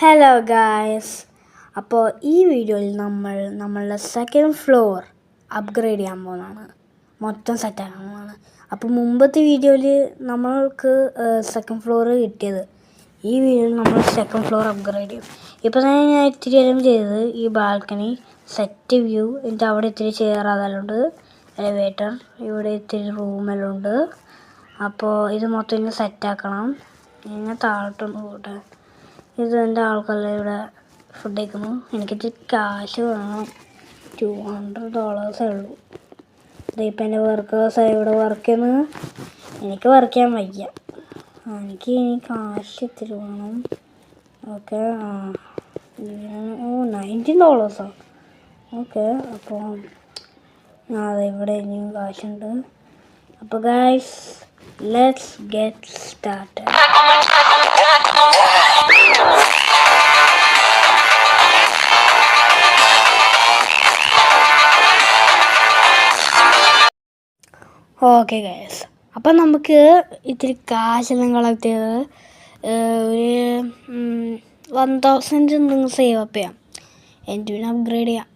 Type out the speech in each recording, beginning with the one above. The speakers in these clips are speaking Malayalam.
Hello guys. അപ്പോൾ ഈ വീഡിയോയിൽ നമ്മളുടെ സെക്കൻഡ് ഫ്ലോർ അപ്ഗ്രേഡ് ചെയ്യാൻ പോകുന്നതാണ്, മൊത്തം സെറ്റാക്കാൻ പോകുന്നതാണ്. അപ്പോൾ മുമ്പത്തെ വീഡിയോയിൽ നമ്മൾക്ക് സെക്കൻഡ് ഫ്ലോർ കിട്ടിയത്, ഈ വീഡിയോയിൽ നമ്മൾ സെക്കൻഡ് ഫ്ലോർ അപ്ഗ്രേഡ് ചെയ്യും. ഇപ്പോൾ തന്നെ ഞാൻ ഇത്തിരി എല്ലാം ചെയ്തത്, ഈ ബാൽക്കണി സെറ്റ് വ്യൂ, എന്നിട്ട് അവിടെ ഇത്തിരി ചെയർ അതെല്ലാം ഉണ്ട്, എലിവേറ്റർ, ഇവിടെ ഇത്തിരി റൂമെല്ലാം ഉണ്ട്. അപ്പോൾ ഇത് മൊത്തം ഇങ്ങനെ സെറ്റാക്കണം. ഇങ്ങനെ താഴോട്ടൊന്ന് പോട്ടെ. ഇത് എൻ്റെ ആൾക്കാരെല്ലാം ഇവിടെ ഫുഡ് കഴിക്കുന്നു. എനിക്കിത് കാശ് വേണം, $200 ഉള്ളൂ. ഇതിപ്പോൾ എൻ്റെ വർക്കേഴ്സാണ് ഇവിടെ വർക്ക് ചെയ്യുന്നത്. എനിക്ക് വർക്ക് ചെയ്യാൻ വയ്യ, എനിക്ക് ഇനി കാശ് ഇത്തിരി വേണം. ഓക്കെ, $19. ഓക്കെ, അപ്പോൾ അതെ ഇവിടെ ഇനിയും കാശുണ്ട്. അപ്പോൾ guys, let's get started. Okay guys, അപ്പം നമുക്ക് ഇത്തിരി കാശെല്ലാം കളക്ട് ചെയ്ത് ഒരു 1000 നിങ്ങൾ സേവ് അപ്പ് ചെയ്യാം. എനിക്ക് പിന്നെ അപ്ഗ്രേഡ് ചെയ്യാം,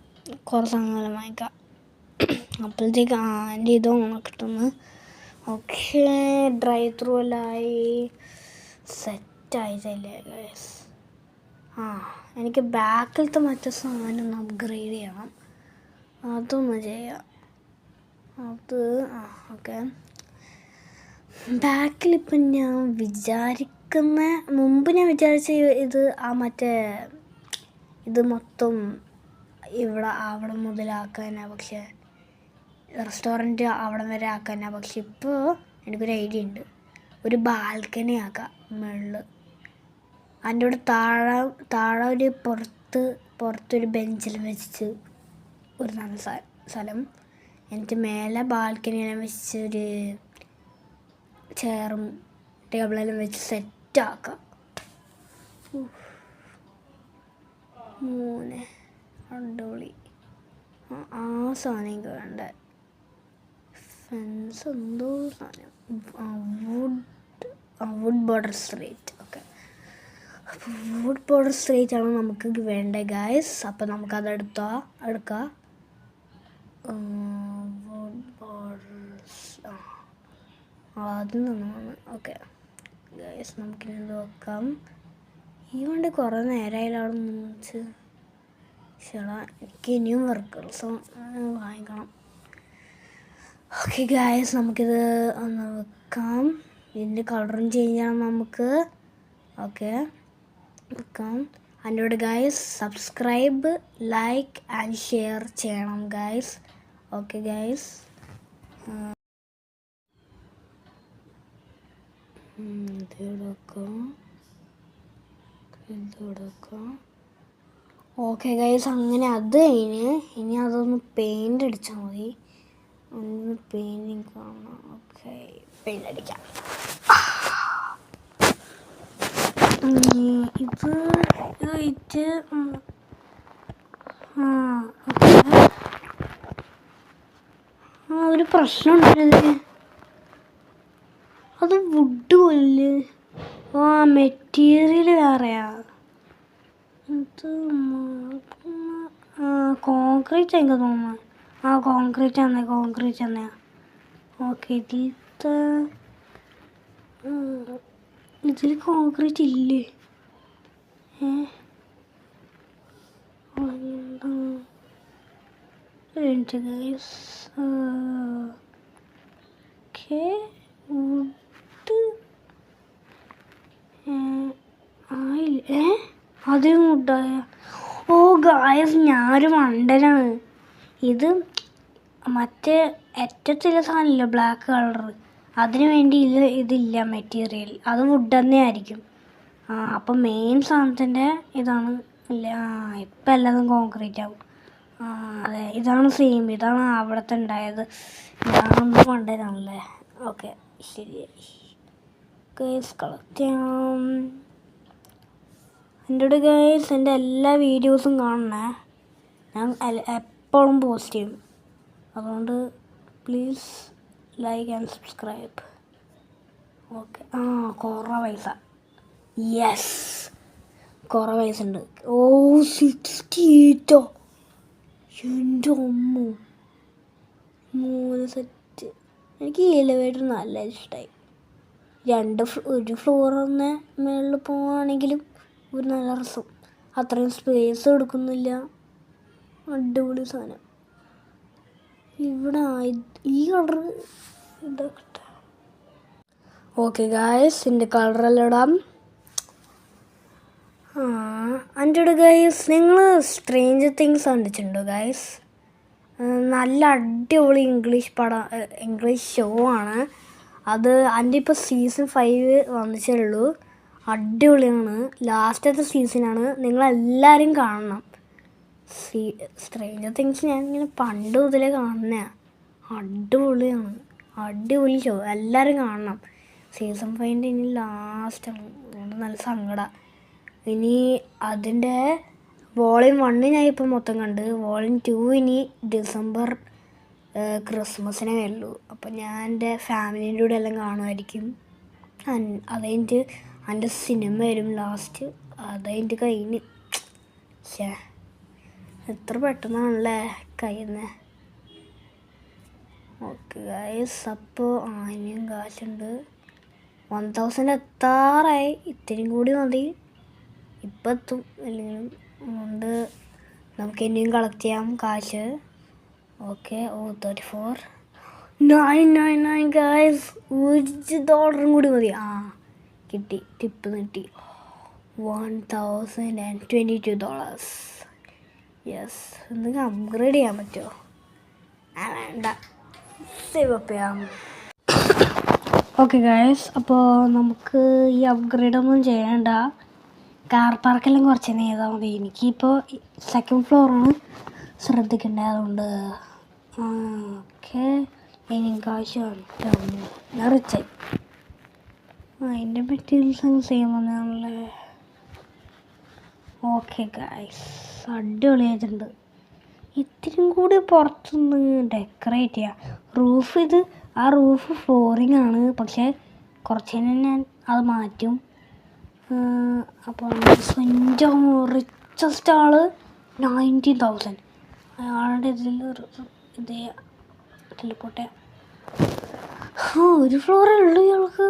കുറച്ച് സാധനങ്ങൾ വാങ്ങിക്കാം. അപ്പോഴത്തേക്ക് എൻ്റെ ഇത് കിട്ടുന്നു. ഓക്കെ, ഡ്രൈ ത്രൂ എല്ലായി സെറ്റായിട്ടല്ലേ ഗൈസ്. എനിക്ക് ബാക്കിലത്തെ മറ്റേ സാധനം ഒന്ന് അപ്ഗ്രേഡ് ചെയ്യണം, അതൊന്ന് ചെയ്യാം. അത് ഓക്കെ, ബാക്കിലിപ്പം ഞാൻ മുമ്പ് ഞാൻ വിചാരിച്ച ഇത് മറ്റേ ഇത് മൊത്തം അവിടെ മുതലാക്കാനാണ്, പക്ഷേ റെസ്റ്റോറൻറ്റ് അവിടെ വരെ ആക്കാനാണ്. പക്ഷെ ഇപ്പോൾ എനിക്കൊരു ഐഡിയ ഉണ്ട്, ഒരു ബാൽക്കണി ആക്കാം മുകളിൽ. അതിൻ്റെ കൂടെ താഴെ ഒരു പുറത്തൊരു ബെഞ്ചിൽ വെച്ച് ഒരു നല്ല സ്ഥലം, എന്നിട്ട് മേലെ ബാൽക്കണിയെല്ലാം വെച്ച് ഒരു ചെയറും ടേബിളെല്ലാം വെച്ച് സെറ്റാക്കാം. 3 അടിപൊളി. ആ സാധനം എനിക്ക് വേണ്ട, ഫെൻസ് എന്തോ സാധനം, വുഡ് ബോർഡർ സ്ട്രേറ്റ്. ഓക്കെ, അപ്പോൾ വുഡ് ബോർഡർ സ്ട്രേറ്റ് ആണ് നമുക്ക് വേണ്ട ഗൈസ്. അപ്പോൾ നമുക്കത് എടുക്കാം. അതിൽ നിന്നാണ്. ഓക്കെ ഗൈസ്, നമുക്കിനി നോക്കാം. ഈ വണ്ടി കുറേ നേരമായാലും അവിടെ നിന്ന് എനിക്ക് ഇനിയും വർക്കേഴ്സ് വാങ്ങിക്കണം. ഓക്കെ ഗൈസ്, നമുക്കിത് ഒന്ന് വെക്കാം. ഇതിൻ്റെ കളറും ചേഞ്ച് ചെയ്യണം നമുക്ക്. ഓക്കെ, വെക്കാം. അതിൻ്റെ കൂടെ guys subscribe, like and share ചെയ്യണം guys. Okay guys, okay guys, അങ്ങനെ അത് ഇനി അതൊന്ന് പെയിൻ്റ് അടിച്ചാൽ മതി. ഒന്ന് പെയിൻറ്റിങ് കാണാം. ഓക്കെ, പെയിൻ്റ് അടിക്കാം. ഇത് വെയിറ്റ് ഒരു പ്രശ്നമുണ്ടത്, അത് വുഡ് പോലെ. മെറ്റീരിയൽ വേറെയാ. ഇത് കോൺക്രീറ്റ് എനിക്ക് തോന്നുന്നു. കോൺക്രീറ്റ് തന്നെ. ഓക്കെ, ഇതിൽ കോൺക്രീറ്റ് ഇല്ലേ? അതും വുഡായ. ഓ ഗായ്സ്, ഞാനൊരു മണ്ടനാണ്. ഇത് മറ്റേ അറ്റത്തുള്ള സാധനമില്ല, ബ്ലാക്ക് കളറ്, അതിന് വേണ്ടി ഇതില്ല മെറ്റീരിയൽ, അത് വുഡ് തന്നെ ആയിരിക്കും. അപ്പം മെയിൻ സാധനത്തിൻ്റെ ഇതാണ് ഇല്ല. ഇപ്പം എല്ലാതും കോൺക്രീറ്റ് ആവും. അതെ, ഇതാണ് സെയിം, ഇതാണ് അവിടുത്തെ ഉണ്ടായത്. ഇതാണെന്ന് മണ്ടനാണല്ലേ. ഓക്കെ, ശരിയായി ഗൈസ്, കളക്ട് ചെയ്യാം. എൻ്റെ കൂടെ ഗൈസ് എൻ്റെ എല്ലാ വീഡിയോസും കാണണേ, ഞാൻ എപ്പോഴും പോസ്റ്റ് ചെയ്യും. അതുകൊണ്ട് please like and subscribe. Okay, കുറേ പൈസ. യെസ്, കുറേ വയസ്സുണ്ട്. 68. എൻ്റെ അമ്മ 3 സെറ്റ്. എനിക്ക് ഈ എലിവേറ്റർ നല്ല ഇഷ്ടമായി. ഒരു ഫ്ലോറിന് മുകളിൽ പോവുകയാണെങ്കിലും ഒരു നല്ല രസം. അത്രയും സ്പേസ് എടുക്കുന്നില്ല. അടിപൊളി സാധനം. ഇവിടെ ഈ കളർ ഇതൊക്കെ. ഓക്കെ ഗായ്സ്, ഇതിൻ്റെ കളറെല്ലാം ഇടാം. എൻ്റെ ഗായ്സ്, നിങ്ങൾ സ്ട്രേഞ്ചർ തിങ്സ് കണ്ടിട്ടുണ്ടോ ഗായ്സ്? നല്ല അടിപൊളി ഇംഗ്ലീഷ് ഷോ ആണ് അത്. അതിൻ്റെ ഇപ്പോൾ സീസൺ 5 വന്നിട്ടേ ഉള്ളൂ. അടിപൊളിയാണ്. ലാസ്റ്റത്തെ സീസണാണ്. നിങ്ങളെല്ലാവരും കാണണം. സ്ട്രേഞ്ചർ തിങ്സ് ഞാനിങ്ങനെ പണ്ട് മുതലേ കാണുന്നതാണ്. അടിപൊളിയാണ്. അടിപൊളി ഷോ. എല്ലാവരും കാണണം. സീസൺ 5 ഇനി ലാസ്റ്റാണ്. അതുകൊണ്ട് നല്ല സങ്കടമാണ്. ഇനി അതിൻ്റെ വോളിയം 1 ഞാൻ ഇപ്പോൾ മൊത്തം കണ്ട്. വോളിയം 2 ഇനി ഡിസംബർ ക്രിസ്മസിനെ വരുള്ളൂ. അപ്പോൾ ഞാൻ എൻ്റെ ഫാമിലീൻ്റെ കൂടെ എല്ലാം കാണുമായിരിക്കും. അതെനിക്ക് എൻ്റെ സിനിമ വരും ലാസ്റ്റ്. അതെനിക്ക് കഴിഞ്ഞ്. എത്ര പെട്ടെന്നാണല്ലേ കഴിയുന്നത്. ഓക്കെ ഗൈസ്, അപ്പോൾ ഇനിയും കാശുണ്ട്. 1000 എത്താറായി. ഇത്തിരിയും കൂടി മതി. ഇപ്പം എത്തും. അല്ലെങ്കിലും അതുകൊണ്ട് നമുക്ക് ഇനിയും കളക്ട് ചെയ്യാം കാശ്. ഓക്കെ. 34 999 ഗൈസ്. $1 കൂടി മതി. കിട്ടി. ടിപ്പ് കിട്ടി. $1022. യെസ്. എന്തെങ്കിലും അപ്ഗ്രേഡ് ചെയ്യാൻ പറ്റുമോ? വേണ്ട, സേവ് അപ്പ് ചെയ്യാം. ഓക്കെ ഗൈസ്, അപ്പോൾ നമുക്ക് ഈ അപ്ഗ്രേഡ് ഒന്നും ചെയ്യണ്ട. കാർ പാർക്കെല്ലാം കുറച്ച് തന്നെ ചെയ്താൽ മതി. എനിക്കിപ്പോൾ സെക്കൻഡ് ഫ്ലോറാണ് ശ്രദ്ധിക്കേണ്ടത്. അതുകൊണ്ട് ഓക്കെ. ഇനിയും കാശ് ഞാൻ റിച്ചായി. അതിൻ്റെ മെറ്റീരിയൽസ് സെയിം വന്നാണല്ലേ. ഓക്കെ ഗൈസ്, അടിപൊളിയായിട്ടുണ്ട്. ഇത്തിരിയും കൂടി പുറത്തുനിന്ന് ഡെക്കറേറ്റ് ചെയ്യാം. റൂഫ് ഫ്ലോറിങ് ആണ്. പക്ഷേ കുറച്ച് കഴിഞ്ഞാൽ ഞാൻ അത് മാറ്റും. അപ്പോൾ സ്വന്തം റിച്ചസ്റ്റ് ആൾ 90,000. അയാളുടെ ഇതിൽ പോട്ടെ. ഒരു ഫ്ലോറേ ഉള്ളൂ ഇയാൾക്ക്.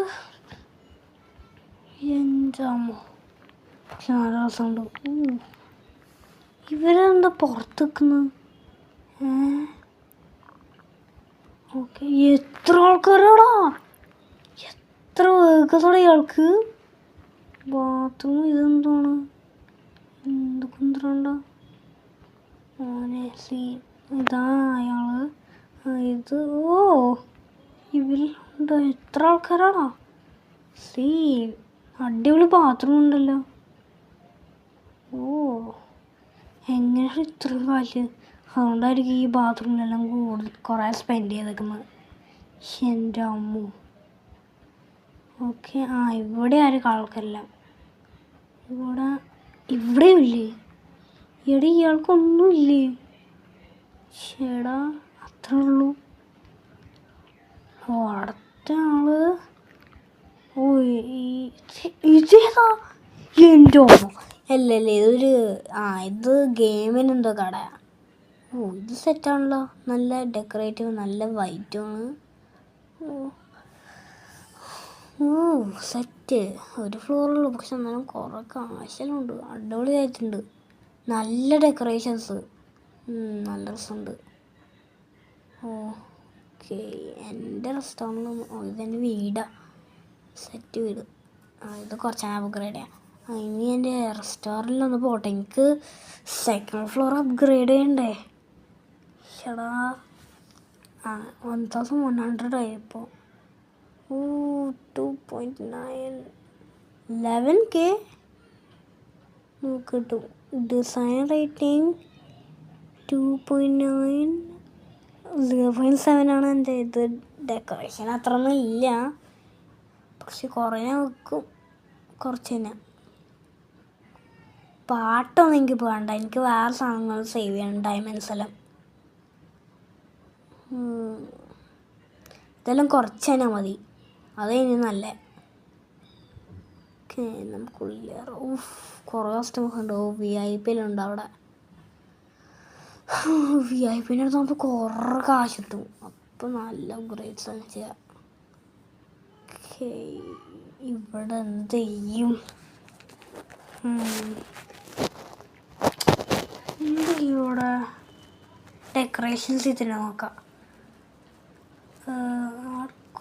എന്താമോ നല്ല രസമുണ്ട്. ഇവരെന്താ പുറത്ത് നിൽക്കുന്നത്? ഓക്കെ. എത്ര ആൾക്കാരാടാ! എത്ര വേഗത്തോടെ ഇയാൾക്ക്. ബാത്റൂം ഇതെന്താണ്? എന്ത് കുന്ത്രണ്ട ഇതാ അയാള്. ഇത് ഇവരുണ്ട്. എത്ര ആൾക്കാരാടാ! അടിപൊളി ബാത്റൂം ഉണ്ടല്ലോ. എങ്ങനെ ഇത്രയും കാശ്? അതുകൊണ്ടായിരിക്കും ഈ ബാത്റൂമിലെല്ലാം കുറേ സ്പെൻഡ് ചെയ്തേക്കുന്നത്. എൻ്റെ അമ്മ. ഓക്കെ. ഇവിടെ ആരും ആൾക്കാരില്ല. ഇവിടെയും ഇല്ലേ? എടി ഇയാൾക്കൊന്നുമില്ലേ? ചേടാ, അത്രേ ഉള്ളൂ. അടുത്ത ആള്. ഇതേതാ? എൻ്റെ ഓർമ്മ അല്ലല്ലേ. ഇത് ഗെയിമിനെന്തോ കടയാണ്. ഇത് സെറ്റാണല്ലോ. നല്ല ഡെക്കറേറ്റീവ്, നല്ല വൈറ്റുമാണ്. സെറ്റ്. ഒരു ഫ്ലോറുള്ളൂ, പക്ഷെ എന്നാലും കുറേ കാശെല്ലാം ഉണ്ട്. അടിപൊളിയായിട്ടുണ്ട്. നല്ല ഡെക്കറേഷൻസ്. നല്ല രസമുണ്ട്. ഓക്കെ. എൻ്റെ റെസ്റ്റോറൻറ്റ് ഇതെൻ്റെ വീടാണ്. സെറ്റ് വീട്. ഇത് കുറച്ചാണ് അപ്ഗ്രേഡ് ചെയ്യാം. ഇനി എൻ്റെ റെസ്റ്റോറൻറ്റിലൊന്ന് പോട്ടെ. എനിക്ക് സെക്കൻഡ് ഫ്ലോർ അപ്ഗ്രേഡ് ചെയ്യണ്ടേ. ചേടാ 1100 ആയി ഇപ്പോൾ. 2.9 11K നോക്കിട്ടു. ഡിസൈൻ റേറ്റിംഗ് 2.9 0.7 ആണ് എൻ്റെ. ഇത് ഡെക്കറേഷൻ അത്രയൊന്നും ഇല്ല, പക്ഷെ കുറേ ഞാൻ വെക്കും. കുറച്ച് തന്നെ. പാട്ടൊന്നും എനിക്ക് വേണ്ട. എനിക്ക് വേറെ സാധനങ്ങൾ സേവ് ചെയ്യണം. ഡയമണ്ട്സ് എല്ലാം. ഇതെല്ലാം കുറച്ച് തന്നെ മതി. അത് ഇനി നല്ല. ഓക്കെ നമുക്കുള്ളിൽ കുറേ കസ്റ്റമേഴ്സ് ഉണ്ട്. VIP ഉണ്ട് അവിടെ. VIP അടുത്ത് നമുക്ക് കുറേ കാശ് കിട്ടും. അപ്പോൾ നല്ല അപ്ഗ്രേഡ്സ് ആണ് ചെയ്യാം. ഓക്കെ ഇവിടെ എന്ത് ചെയ്യും? ഇവിടെ ഡെക്കറേഷൻസ് ഇതിനെ നോക്കാം.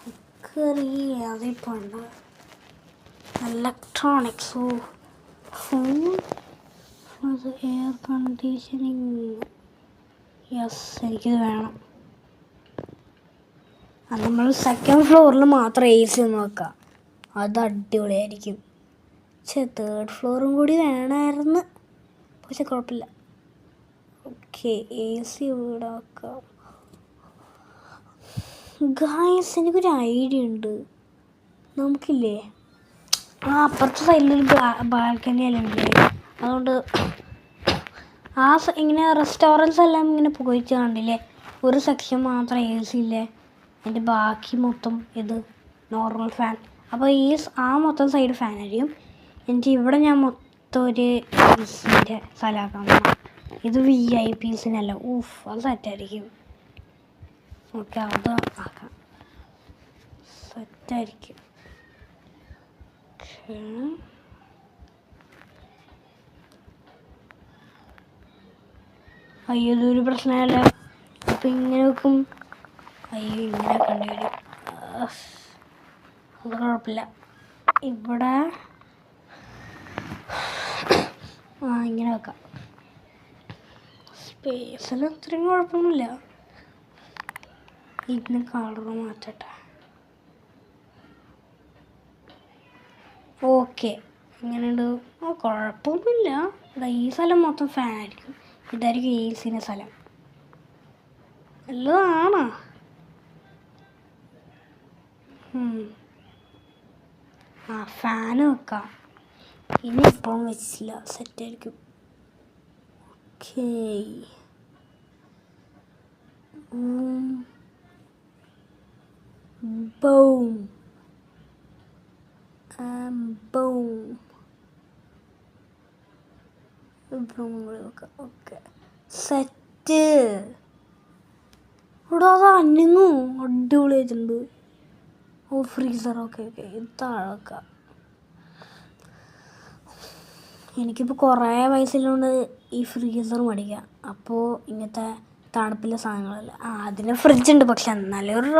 കുക്കറി അതിപ്പോൾ ഉണ്ട്. Electronics, phone, air conditioning. Yes, എനിക്കിത് വേണം. അത് നമ്മൾ സെക്കൻഡ് ഫ്ലോറിൽ മാത്രം AC നോക്കാം. അത് അടിപൊളിയായിരിക്കും. പക്ഷേ 3rd ഫ്ലോറും കൂടി വേണമായിരുന്നു. പക്ഷെ കുഴപ്പമില്ല. ഓക്കെ AC ഇവിടെ വെക്കാം. ഗായ്സ്, എനിക്കൊരു ഐഡിയ ഉണ്ട്. നമുക്കില്ലേ അപ്പുറത്തെ സൈഡിലൊരു ബാൽക്കണി എല്ലാം ഉണ്ട്. അതുകൊണ്ട് ഇങ്ങനെ റെസ്റ്റോറൻറ്റ്സ് എല്ലാം ഇങ്ങനെ പുകയിച്ച് കണ്ടില്ലേ, ഒരു സെക്ഷൻ മാത്രം AC ഇല്ലേ, അതിൻ്റെ ബാക്കി മൊത്തം ഇത് നോർമൽ ഫാൻ. അപ്പോൾ ആ മൊത്തം സൈഡ് ഫാൻ ആയിരിക്കും. എന്നിട്ട് ഇവിടെ ഞാൻ മൊത്തം ഒരു ACൻ്റെ സ്ഥലമാക്കാൻ പോകണം. ഇത് VIPസിനല്ല. അത് സെറ്റായിരിക്കും. ഓക്കെ, അത് ആക്കാം. സെറ്റായിരിക്കും. അയ്യോ, ഇതൊരു പ്രശ്നമല്ല. അപ്പം ഇങ്ങനെ വെക്കും. അയ്യോ, ഇങ്ങനെ കണ്ടുവരും. അത് കുഴപ്പമില്ല. ഇവിടെ ഇങ്ങനെ വെക്കാം. സ്പേസിൽ അത്രയും കുഴപ്പമൊന്നുമില്ല. ഇതിന് കളർ മാറ്റട്ടെ. ഓക്കെ, എങ്ങനെയുണ്ട്? കുഴപ്പമൊന്നുമില്ല. ഈ സ്ഥലം മൊത്തം ഫാനായിരിക്കും. ഇതായിരിക്കും ACൻ്റെ സ്ഥലം. നല്ലതാണോ? ഫാന് വെക്കാം. ഇനി ഇപ്പം വെച്ചില്ല, സെറ്റായിരിക്കും. Okay, boom boom. Okay, set. ഇവിടെ അത് അനങ്ങും. അടിപൊളിയായിട്ടുണ്ട്. ഫ്രീസർ. ഓക്കെ, ഇത് താഴെ വെക്കാം. എനിക്കിപ്പോൾ കുറേ പൈസയിലുകൊണ്ട് ഈ ഫ്രീസർ മേടിക്കാം. അപ്പോൾ ഇങ്ങനത്തെ തണുപ്പിലെ സാധനങ്ങളല്ല. അതിന് ഫ്രിഡ്ജുണ്ട്. പക്ഷെ എന്നാലും ഒരു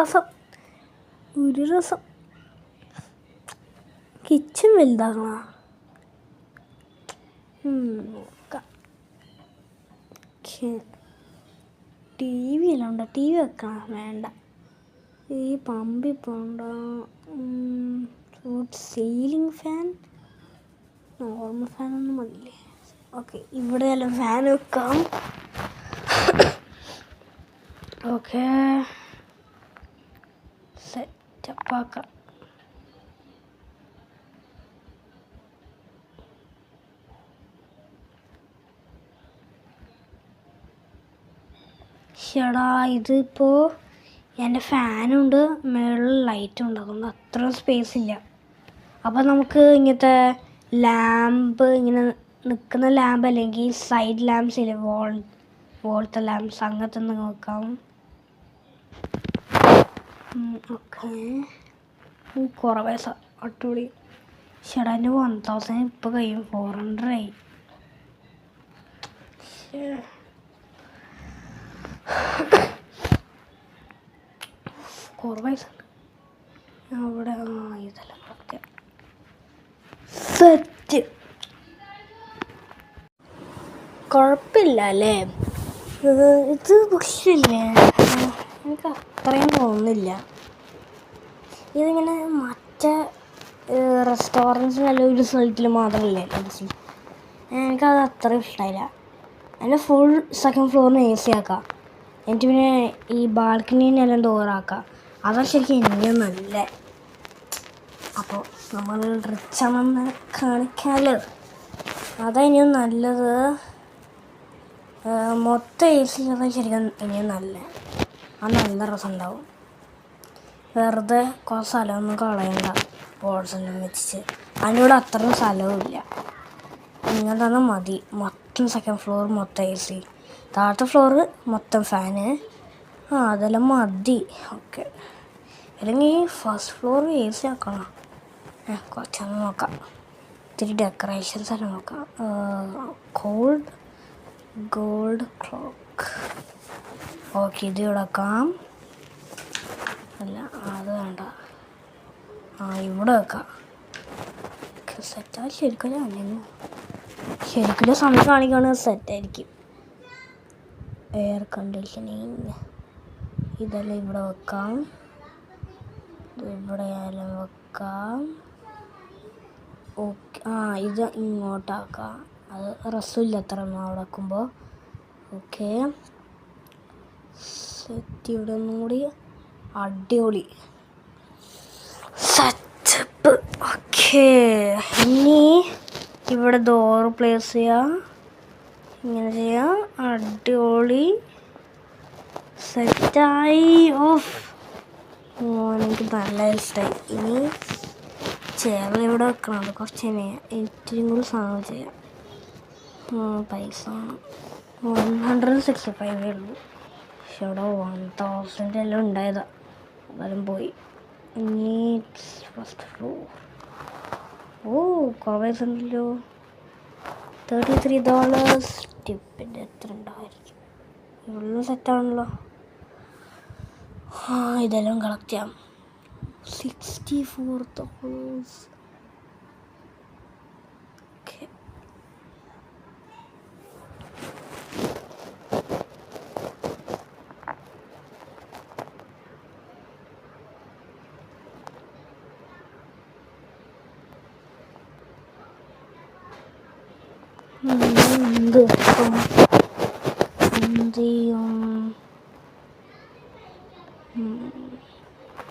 രസം. കിച്ചൺ വലുതാക്കണ. നോക്കാം. TV എല്ലാം ഉണ്ടോ? TV വെക്കണം. വേണ്ട. ഈ പമ്പിൽ പോണ്ട. സീലിംഗ് ഫാൻ, നോർമൽ ഫാനൊന്നും മതില്ലേ? ഓക്കെ, ഇവിടെ എല്ലാം ഫാൻ വെക്കാം. ഓക്കെ, സെറ്റപ്പാക്കാം. ചേടാ, ഇതിപ്പോൾ എൻ്റെ ഫാനുണ്ട്, മുകളിൽ ലൈറ്റും ഉണ്ട്. അതുകൊണ്ട് അത്ര സ്പേസ് ഇല്ല. അപ്പോൾ നമുക്ക് ഇങ്ങനത്തെ ലാമ്പ്, ഇങ്ങനെ നിൽക്കുന്ന ലാമ്പ് അല്ലെങ്കിൽ സൈഡ് ലാമ്പ്സ് ഇല്ലേ, വോളത്തെ ലാമ്പ്സ്, അങ്ങനത്തെ എന്തെങ്കിലും വെക്കാം. ഓക്കെ, കുറേ പൈസ. അടിപൊളി. ചേട്ടാ, എൻ്റെ 1000 ഇപ്പോൾ കഴിയും. 400 ആയി. കുറേ പൈസ ഉണ്ട് അവിടെ. ഇതെല്ലാം ഓക്കെ, സെറ്റ്. കുഴപ്പമില്ല അല്ലേ? ഇത് പക്ഷേ ഇല്ലേ, എനിക്ക് അത്രയും തോന്നുന്നില്ല. ഇതിങ്ങനെ മറ്റേ റെസ്റ്റോറൻറ്റ്സിനല്ല, ഒരു സൈറ്റിൽ മാത്രമല്ലേ എനിക്കത് അത്ര ഇഷ്ടമായില്ല. അതിൻ്റെ ഫുൾ സെക്കൻഡ് ഫ്ലോറിന് AC ആക്കാം. എന്നിട്ട് പിന്നെ ഈ ബാൽക്കണീനെല്ലാം ഡോറാക്കാം. അതാണ് ശരിക്കും ഇനിയും നല്ല. അപ്പോൾ നമ്മൾ റിച്ചാണെന്ന് കാണിക്കാമല്ലോ. അതാ ഇനിയും നല്ലത്. മൊത്തം AC അതാ ശരിക്കും ഇനിയും നല്ല. അത് നല്ല രസം ഉണ്ടാവും. വെറുതെ കുറച്ച് സ്ഥലമൊന്നും കളയണ്ട. ബോർഡ്സെല്ലാം വെച്ചിട്ട് അതിൻ്റെ കൂടെ അത്രയും സ്ഥലവും ഇല്ല. ഇങ്ങനെ തന്നെ മതി. മൊത്തം സെക്കൻഡ് ഫ്ലോർ മൊത്തം AC, താഴത്തെ ഫ്ലോറ് മൊത്തം ഫാന്. അതെല്ലാം മതി. ഓക്കെ, അല്ലെങ്കിൽ ഫസ്റ്റ് ഫ്ലോർ AC ആക്കണം. കുറച്ചൊന്ന് നോക്കാം. ഇത്തിരി ഡെക്കറേഷൻസ് എല്ലാം നോക്കാം. Gold clock. ഓക്കെ, ഇത് ഇടക്കാം. അല്ല, അത് വേണ്ട. ഇവിടെ വെക്കാം. സെറ്റാ ശരിക്കും സമയം കാണിക്കുകയാണെങ്കിൽ സെറ്റായിരിക്കും. എയർ കണ്ടീഷനിങ് ഇതെല്ലാം ഇവിടെ വെക്കാം. ഇവിടെ ആയാലും വെക്കാം. ഓക്കെ, ഇത് ഇങ്ങോട്ടാക്കാം. അത് രസമില്ല അത്ര അവിടെ വെക്കുമ്പോൾ. ഓക്കെ, സെറ്റ് ഇവിടെ ഒന്നും കൂടി അടിപൊളി സെറ്റപ്പ്. ഓക്കെ, ഇനി ഇവിടെ ഡോർ പ്ലേസ് ചെയ്യാം. ഇങ്ങനെ ചെയ്യാം. അടിപൊളി സെറ്റായി. എനിക്ക് നല്ല ഇഷ്ടമായി. ഇനി ചെയർ ഇവിടെ വെക്കണം. അത് കുറച്ച് ഏറ്റവും കൂടുതൽ സാധനം ചെയ്യാം. പൈസ 165 ഉള്ളൂ. പക്ഷെ ഇവിടെ 1000 എല്ലാം ഉണ്ടായതാ. അതെല്ലാം പോയി. ഇനി ഫസ്റ്റ് ഫ്ലോർ. കുറേ പൈസ ഉണ്ടല്ലോ. $33. ടിപ്പിൻ്റെ എത്ര ഉണ്ടായിരിക്കും? ഇവിടെ സെറ്റാണല്ലോ. ഇതെല്ലാം കളക്ട് ചെയ്യാം. $64. ഓക്കെ,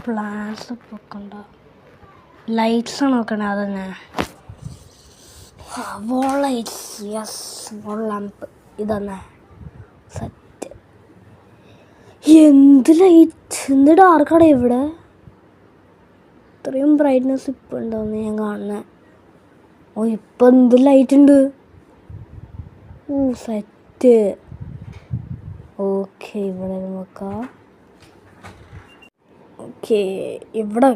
പ്ലാൻസ് നോക്കണ്ട. ലൈറ്റ്സ് നോക്കണേ. അതന്നെ wall lights. Yes, wall lamp. ഇതന്നെ സെറ്റ്. എന്ത് ലൈറ്റ്! എന്ത് ഡാർക്കാണ് ഇവിടെ. ഇത്രയും ബ്രൈറ്റ്നെസ് ഇപ്പം ഉണ്ടോയെന്ന് ഞാൻ കാണുന്നത്. ഇപ്പം എന്ത് ലൈറ്റ് ഉണ്ട്. സെറ്റ്. ഓക്കെ, ഇവിടെ നോക്കാം. ഓക്കെ, ഇവിടെ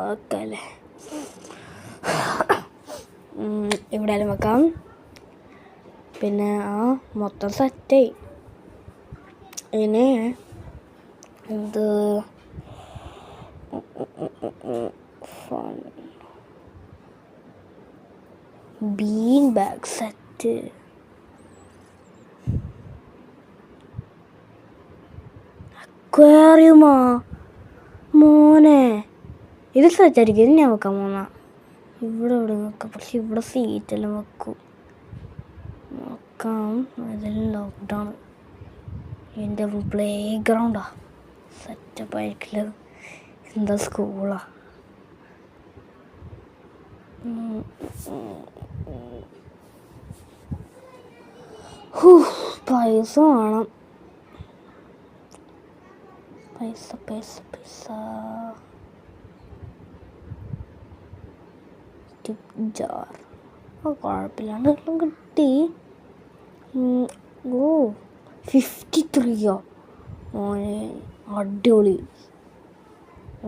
വെക്കാം അല്ലേ. ഇവിടെ വെക്കാം. പിന്നെ മൊത്തം സെറ്റായി. ഇനി ഇത് ബീൻ ബാഗ് സെറ്റ്. അക്വേറിയമാ മോനെ, ഇത് സെറ്റായിരിക്കും. ഇത് ഞാൻ വെക്കാൻ പോന്ന. ഇവിടെ വെക്കാം. പക്ഷെ ഇവിടെ സീറ്റെല്ലാം വെക്കും. നോക്കാം. ഇതെല്ലാം ലോക്ക്ഡൗൺ. എൻ്റെ പ്ലേ ഗ്രൗണ്ടാ. സെറ്റപ്പ് ആയിരിക്കില്ല. എന്താ സ്കൂളാ. പൈസ വേണം. പൈസ ജാർ. കുഴപ്പമില്ലാണ്ട് എല്ലാം കിട്ടി. 53 മോനെ, അടിപൊളി.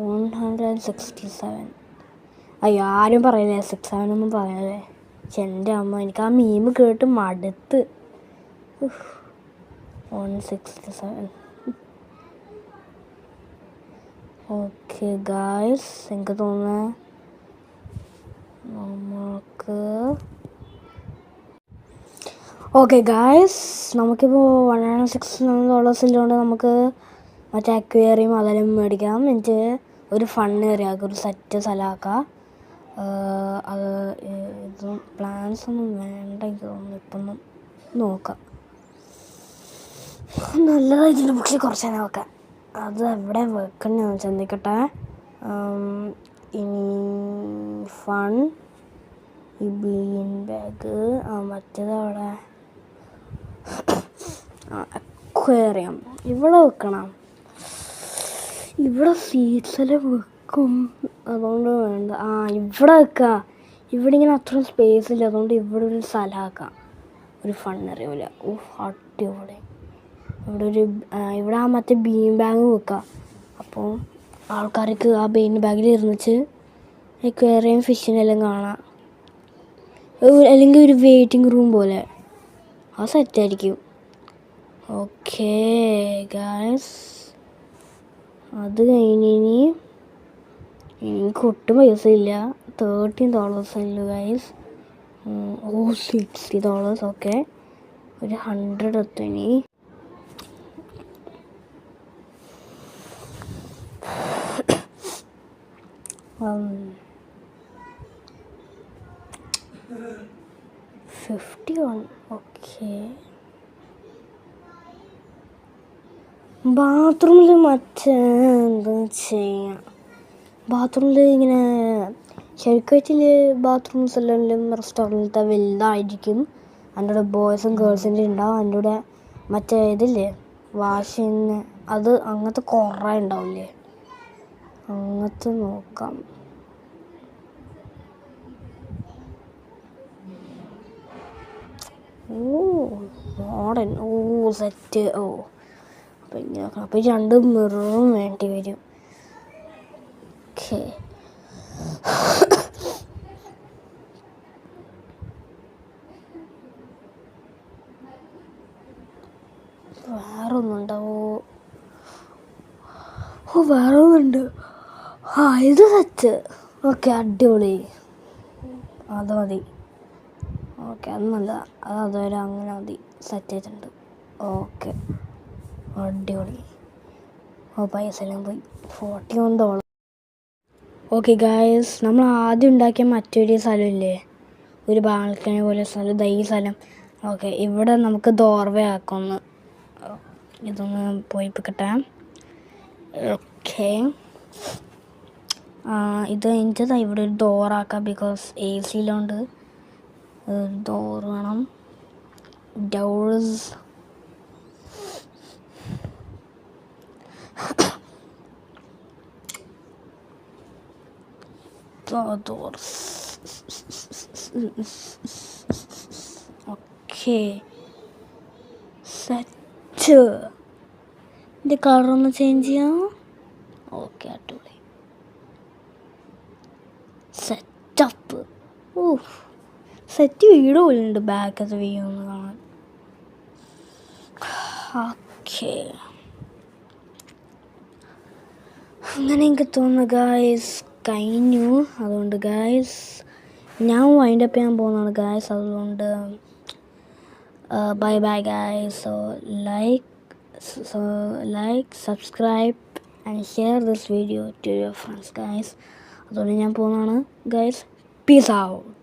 167. അയ്യോ, ആരും പറയല്ലേ 67 ഒന്നും പറയല്ലേ. പക്ഷെ എൻ്റെ അമ്മ, എനിക്ക് ആ മീമ് കേട്ട് മടുത്ത്. 167. ഓക്കെ ഗായ്സ്, എനിക്ക് തോന്നുന്നത് നമുക്ക് നമുക്കിപ്പോൾ $106 നമുക്ക് മറ്റേ അക്വേറിയം അതെല്ലാം മേടിക്കാം. എന്നിട്ട് ഒരു ഫണ്ട് കയറിയാക്കാം. ഒരു സെറ്റ് സ്ഥലമാക്കാം. അത് ഇതും പ്ലാൻസ് ഒന്നും വേണ്ട എനിക്ക് തോന്നുന്നു. ഇപ്പം നോക്കാം. നല്ലതായിട്ടുണ്ട്. പക്ഷേ കുറച്ച് തന്നെ വെക്കാം. അത് എവിടെ വെക്കണേ ചിന്തിക്കട്ടെ. ഇനി ഫൺ, ഈ ബീൻ ബാഗ്, മറ്റേത് അവിടെ അക്വേറിയം. ഇവിടെ വെക്കണം. ഇവിടെ സീറ്റ്സിൽ വെക്കും. അതുകൊണ്ട് വേണ്ട. ഇവിടെ വെക്കാം. ഇവിടെ ഇങ്ങനെ അത്രയും സ്പേസ് ഇല്ല, അതുകൊണ്ട് ഇവിടെ ഒരു സ്ഥലമാക്കാം, ഒരു ഫൺ ഏരിയ പോലെ. അടിപൊളി. ഇവിടെ ആ മറ്റേ ബീൻ ബാഗ് വെക്കാം. അപ്പോൾ ആൾക്കാർക്ക് ആ ബീൻ ബാഗിൽ ഇരുന്നിച്ച് വേറെയും ഫിഷിനെല്ലാം കാണാം. അല്ലെങ്കിൽ ഒരു വെയിറ്റിംഗ് റൂം പോലെ, അത് സെറ്റായിരിക്കും. ഓക്കേ ഗായ്സ്, അത് കഴിഞ്ഞ് എനിക്ക് ഒട്ടും പൈസ ഇല്ല. $13 ഉള്ളൂ ഗായ്സ്. $60. ഓക്കെ, ഒരു 100 എത്തുനി. $51. ഓക്കെ, ബാത്റൂമിൽ എന്താ ചെയ്യാം? ബാത്റൂമിൽ ഇങ്ങനെ ശരിക്കും ബാത്റൂംസ് എല്ലാം റെസ്റ്റോറൻറ്റിലത്തെ വലുതായിരിക്കും. അതിൻ്റെ കൂടെ ബോയ്സും ഗേൾസിൻ്റെ ഉണ്ടാവും. അതിൻ്റെ കൂടെ മറ്റേ ഇതില്ലേ വാഷിങ്, അത് അങ്ങനത്തെ കുറേ ഉണ്ടാവില്ലേ, അങ്ങനത്തെ നോക്കാം. Modern, set. അപ്പം ഇങ്ങനെ നോക്കണം. അപ്പം 2 മിററും വേണ്ടി വരും. ഓക്കെ, വേറെ ഒന്നുണ്ടാവോ? വേറെ ഒന്നുണ്ട്. ഇത് സെറ്റ്. ഓക്കെ, അടിപൊളി. അത് മതി. ഓക്കെ, അത് നല്ല, അതുവരെ അങ്ങനെ മതി. സെറ്റ് ആയിട്ടുണ്ട്. ഓക്കെ, അടിപൊളി. പൈസ എല്ലാം പോയി. $41. ഓക്കെ ഗായ്സ്, നമ്മൾ ആദ്യം ഉണ്ടാക്കിയ മറ്റൊരു സ്ഥലമില്ലേ, ഒരു ബാൽക്കണി പോലെ സ്ഥലം, ഈ സ്ഥലം. ഓക്കെ, ഇവിടെ നമുക്ക് ഡോർവേ ആക്കാമെന്ന്. ഇതൊന്ന് പോയി കിട്ടാം. ഓക്കെ, ഇത് എനിക്കതാ ഇവിടെ ഒരു ഡോറാക്കാം, ബിക്കോസ് AC യിലോണ്ട് ഡോർ വേണം. Doors okay, set. ഇതിൻ്റെ കളറൊന്ന് ചേഞ്ച് ചെയ്യാം. ഓക്കെ, അടിപൊളി, സെറ്റപ്പ്. സെറ്റ് വീട് പോലുണ്ട്, ബാക്കത്തെ വ്യൂ ഒന്ന് കാണാൻ. ഓക്കെ, അങ്ങനെ എനിക്ക് തോന്നുന്നു ഗായ്സ് കഴിഞ്ഞു. അതുകൊണ്ട് ഗായ്സ് ഞാൻ വൈൻഡപ്പ് ചെയ്യാൻ പോകുന്നതാണ് ഗായ്സ്. അതുകൊണ്ട് bye bye guys. So like, subscribe and share this video to your friends guys. അതുകൊണ്ട് ഞാൻ പോകുന്നതാണ് ഗായ്സ്. Peace out.